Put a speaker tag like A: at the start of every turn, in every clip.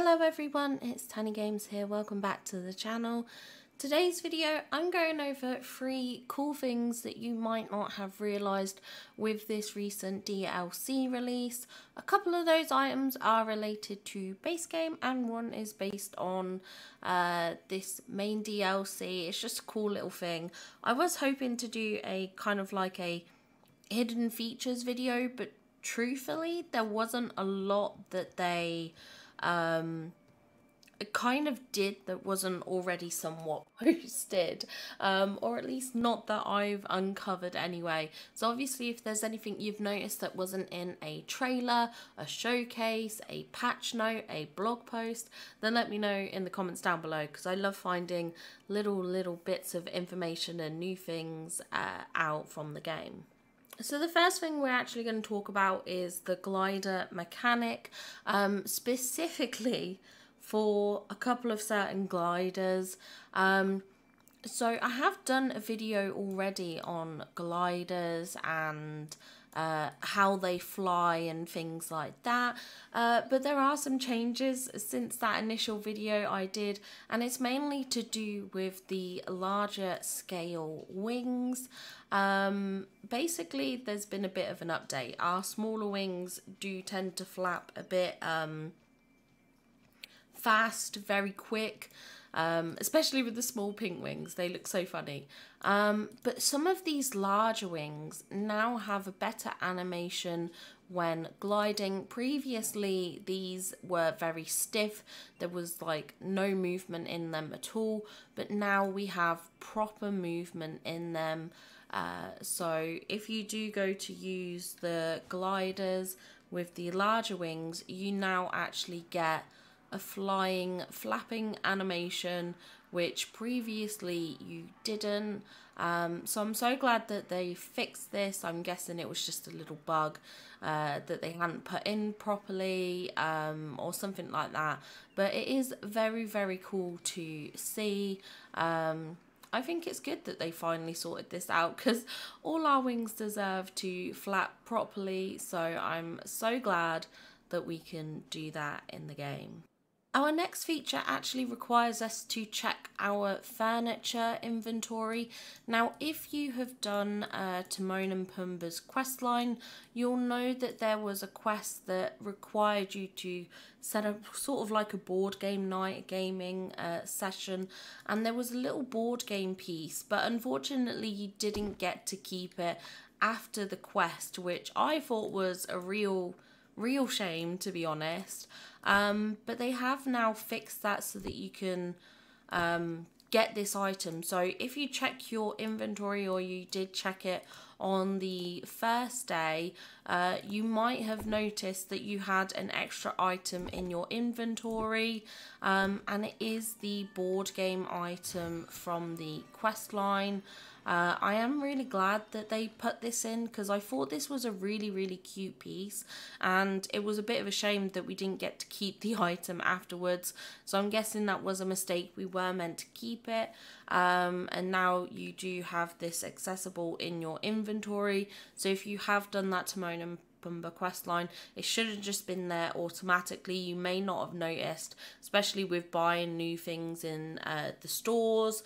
A: Hello everyone, it's Tani Games here, welcome back to the channel. Today's video I'm going over 3 cool things that you might not have realised with this recent DLC release. A couple of those items are related to base game and one is based on this main DLC. It's just a cool little thing. I was hoping to do a kind of like a hidden features video, but truthfully there wasn't a lot that they it kind of did that wasn't already somewhat posted, or at least not that I've uncovered anyway. So obviously if there's anything you've noticed that wasn't in a trailer, a showcase, a patch note, a blog post, then let me know in the comments down below, because I love finding little bits of information and new things out from the game. So the first thing we're actually going to talk about is the glider mechanic, specifically for a couple of certain gliders. So I have done a video already on gliders and how they fly and things like that, but there are some changes since that initial video I did, and it's mainly to do with the larger scale wings. Basically there's been a bit of an update. Our smaller wings do tend to flap a bit fast, very quick, especially with the small pink wings. They look so funny. But some of these larger wings now have a better animation when gliding. Previously these were very stiff, there was like no movement in them at all, but now we have proper movement in them. So if you do go to use the gliders with the larger wings, you now actually get a flapping animation, which previously you didn't. So I'm so glad that they fixed this. I'm guessing it was just a little bug that they hadn't put in properly, or something like that. But it is very cool to see. I think it's good that they finally sorted this out, because all our wings deserve to flap properly. So I'm so glad that we can do that in the game. Our next feature actually requires us to check our furniture inventory. Now, if you have done Timon and Pumbaa's questline, you'll know that there was a quest that required you to set up sort of like a board game night, a gaming session, and there was a little board game piece, but unfortunately you didn't get to keep it after the quest, which I thought was a real shame, to be honest. But they have now fixed that so that you can get this item. So if you check your inventory, or you did check it on the first day, you might have noticed that you had an extra item in your inventory, and it is the board game item from the quest line. I am really glad that they put this in, because I thought this was a really cute piece, and it was a bit of a shame that we didn't get to keep the item afterwards. So I'm guessing that was a mistake. We were meant to keep it, and now you do have this accessible in your inventory. So if you have done that Timon and Pumbaa questline, it should have just been there automatically. You may not have noticed, especially with buying new things in the stores,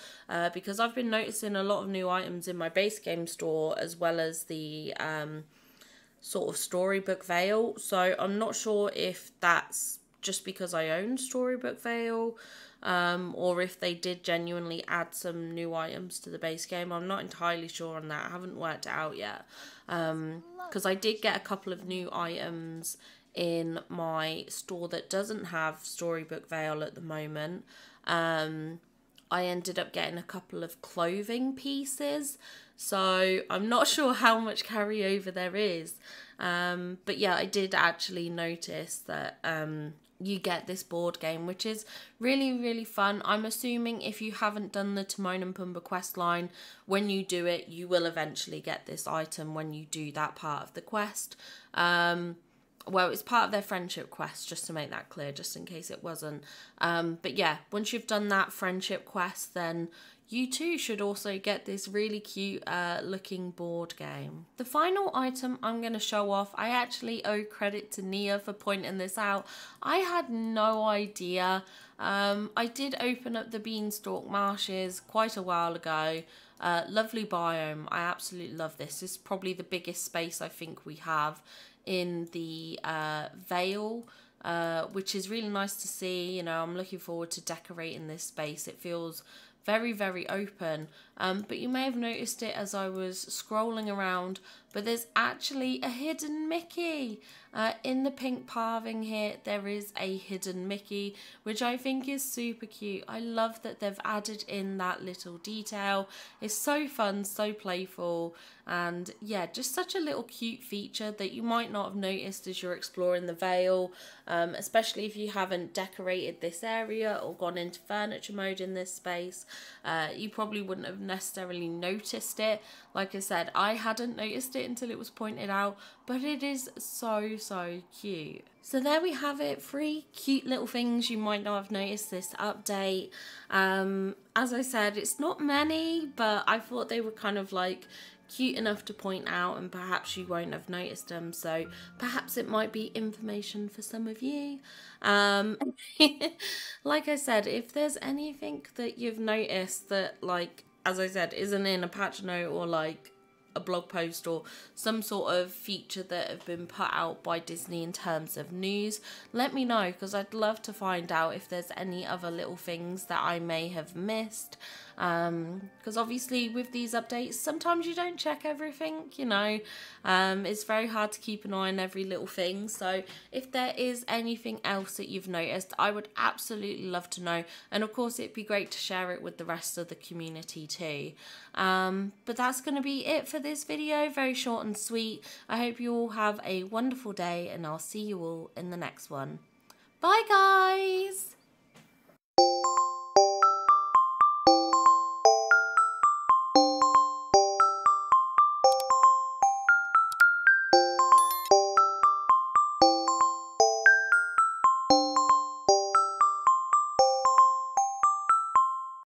A: because I've been noticing a lot of new items in my base game store, as well as the sort of Storybook Vale. So I'm not sure if that's just because I own Storybook Vale, or if they did genuinely add some new items to the base game. I'm not entirely sure on that. I haven't worked it out yet, because I did get a couple of new items in my store that doesn't have Storybook Vale at the moment. I ended up getting a couple of clothing pieces, so I'm not sure how much carryover there is, but yeah, I did actually notice that you get this board game, which is really fun. I'm assuming if you haven't done the Timon and Pumbaa questline, when you do it, you will eventually get this item when you do that part of the quest. Well, it's part of their friendship quest, just to make that clear, just in case it wasn't. But yeah, once you've done that friendship quest, then you too should also get this really cute looking board game. The final item I'm going to show off, I actually owe credit to Nia for pointing this out. I had no idea. I did open up the Beanstalk Marshes quite a while ago. Lovely biome. I absolutely love this. This is probably the biggest space I think we have in the Vale, which is really nice to see. You know, I'm looking forward to decorating this space. It feels very, very open. But you may have noticed it as I was scrolling around, but there's actually a hidden Mickey. In the pink pathing here, there is a hidden Mickey, which I think is super cute. I love that they've added in that little detail. It's so fun, so playful, and yeah, just such a little cute feature that you might not have noticed as you're exploring the Vale, especially if you haven't decorated this area or gone into furniture mode in this space. You probably wouldn't have necessarily noticed it. Like I said, I hadn't noticed it until it was pointed out, but it is so cute. So there we have it, 3 cute little things you might not have noticed this update. As I said, it's not many, but I thought they were kind of like cute enough to point out, and perhaps you won't have noticed them, so perhaps it might be information for some of you. Like I said, if there's anything that you've noticed that, like, as I said, isn't in a patch note or like a blog post or some sort of feature that have been put out by Disney in terms of news, let me know, because I'd love to find out if there's any other little things that I may have missed. Because obviously with these updates, sometimes you don't check everything, you know. It's very hard to keep an eye on every little thing, so if there is anything else that you've noticed, I would absolutely love to know, and of course it'd be great to share it with the rest of the community too. But that's going to be it for this video, very short and sweet. I hope you all have a wonderful day, and I'll see you all in the next one. Bye guys!